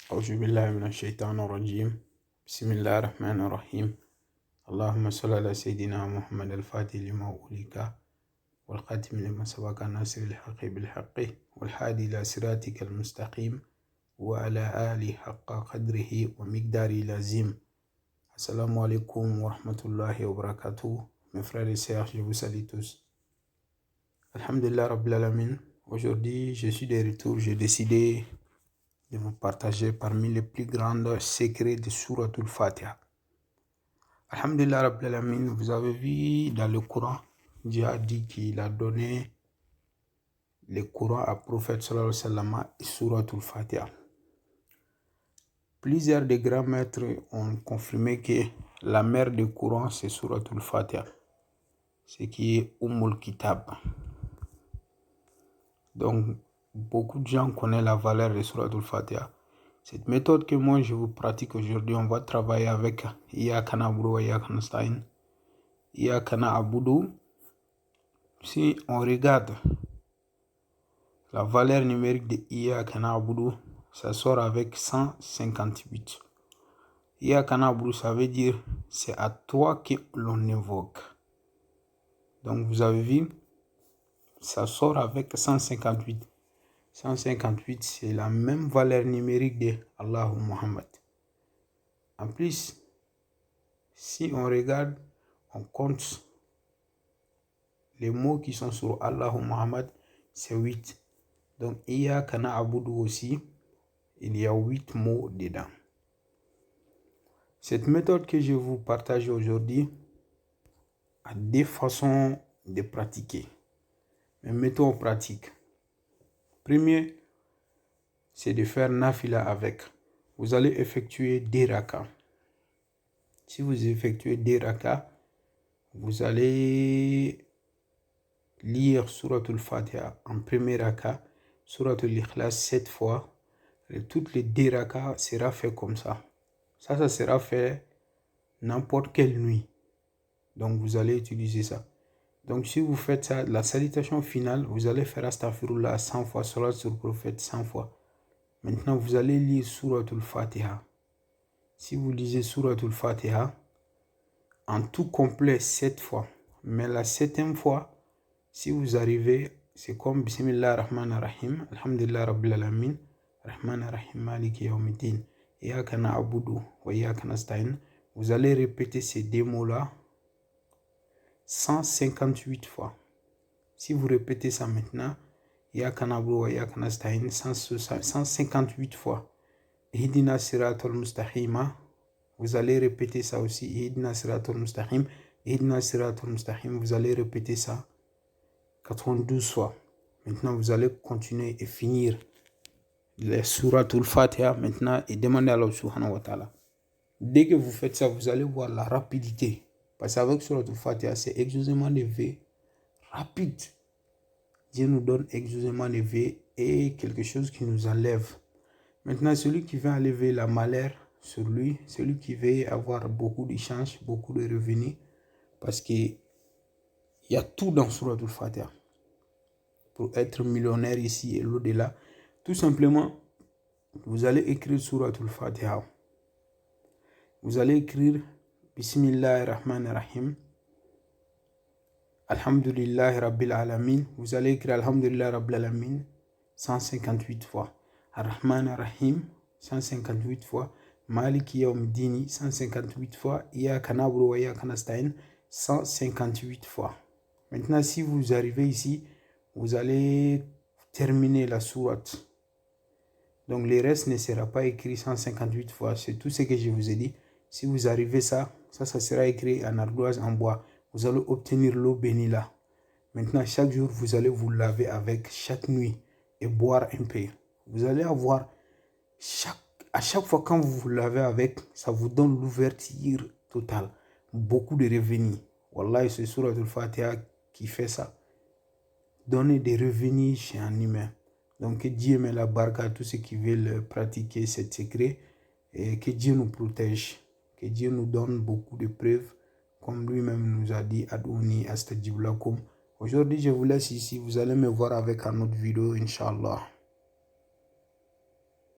أعوذ بالله من الشيطان الرجيم. بسم الله الرحمن الرحيم. اللهم صل على سيدنا محمد الفاتح لما أغلق والخاتم لما سبق ناصر الحق بالحق والهادي إلى صراطك المستقيم وعلى آله حق قدره ومقداره العظيم. Assalamu alaikum wa rahmatullahi wa barakatuh. Mes frères et sœurs, je vous salue tous. Alhamdulillah Rabbil Alamin. Aujourd'hui, je suis de retour. J'ai décidé de vous partager parmi les plus grands secrets de Suratul Fatiha. Alhamdulillah Rabbil Alamin. Vous avez vu dans le Coran, Dieu a dit qu'il a donné le Coran à prophète sallallahu alayhi wa sallam et Suratul Fatiha. Plusieurs des grands maîtres ont confirmé que la mère du Coran, c'est Suratul Fatiha, ce qui est Kitab. Donc, beaucoup de gens connaissent la valeur de Suratul Fatiha. Cette méthode que moi je vous pratique aujourd'hui, on va travailler avec Iyyaka na'budu wa iyyaka nasta'in. Iyyaka na'budu, si on regarde la valeur numérique de Iyyaka na'budu, ça sort avec 158. Iyyaka na'budu, ça veut dire c'est à toi que l'on évoque. Donc vous avez vu, ça sort avec 158. 158, c'est la même valeur numérique de Allahu Muhammad. En plus, si on regarde, on compte les mots qui sont sur Allahu Muhammad, c'est 8. Donc, Iyyaka na'budu aussi, il y a 8 mots dedans. Cette méthode que je vous partage aujourd'hui a deux façons de pratiquer. Mais mettons en pratique. Premier, c'est de faire nafila avec. Vous allez effectuer des rakas. Si vous effectuez des rakas, vous allez lire Suratul Fatiha en premier raka, Suratul Ikhlas 7 fois. Et toutes les deux rakas sera fait comme ça. Ça sera fait n'importe quelle nuit. Donc vous allez utiliser ça. Donc si vous faites ça, la salutation finale, vous allez faire Astaghfirullah 100 fois, Salat sur le prophète 100 fois. Maintenant, vous allez lire Suratul Fatiha. Si vous lisez Suratul Fatiha, en tout complet 7 fois. Mais la 7e fois, si vous arrivez, c'est comme Bismillah Rahman Rahim, Alhamdulillah Rabbil Alamin, Rahman Rahim Maliki Yawmiddin, Iyyaka na'budu wa iyyaka nasta'in. Vous allez répéter ces deux mots-là 158 fois. Si vous répétez ça maintenant, Iyyaka na'budu wa iyyaka nasta'in 158 fois. Ihdina siratal mustaqima. Vous allez répéter ça aussi. Ihdina siratal mustaqim. Ihdina siratal mustaqim. Vous allez répéter ça 92 fois. Maintenant, vous allez continuer et finir les Suratul Fatiha maintenant et demander à Allah subhanahu wa ta'ala. Dès que vous faites ça, vous allez voir la rapidité. Parce qu'avec Suratul Fatiha, c'est exaucement de vœux rapide. Dieu nous donne exaucement de vœux et quelque chose qui nous enlève. Maintenant, celui qui veut enlever la malheur sur lui, celui qui veut avoir beaucoup d'échanges, beaucoup de revenus, parce qu'il y a tout dans Suratul Fatiha. Pour être millionnaire ici et l'au-delà, tout simplement, vous allez écrire Suratul Fatiha. Vous allez écrire Bismillahirrahmanirrahim. Alhamdulillah Rabbil Alamin. Vous allez écrire Alhamdulillah Rabbil Alamin 158 fois. Ar-Rahman Ar-Rahim 158 fois. Maliki Yawmiddin 158 fois. Iyyaka na'budu wa iyyaka nasta'in 158 fois. Maintenant, si vous arrivez ici, vous allez terminer la sourate. Donc, le reste ne sera pas écrit 158 fois. C'est tout ce que je vous ai dit. Si vous arrivez ça sera écrit en ardoise, en bois. Vous allez obtenir l'eau bénie là. Maintenant, chaque jour, vous allez vous laver avec chaque nuit et boire un peu. Vous allez avoir, à chaque fois quand vous vous lavez avec, ça vous donne l'ouverture totale. Beaucoup de revenus. Wallah, c'est Suratul Fatiha qui fait ça. Donner des revenus chez un humain. Donc, que Dieu met la barque à tous ceux qui veulent pratiquer ce secret et que Dieu nous protège. Que Dieu nous donne beaucoup de preuves. Comme lui-même nous a dit, Adouni Astajib Lakum. Aujourd'hui, je vous laisse ici. Vous allez me voir avec un autre vidéo, Inch'Allah.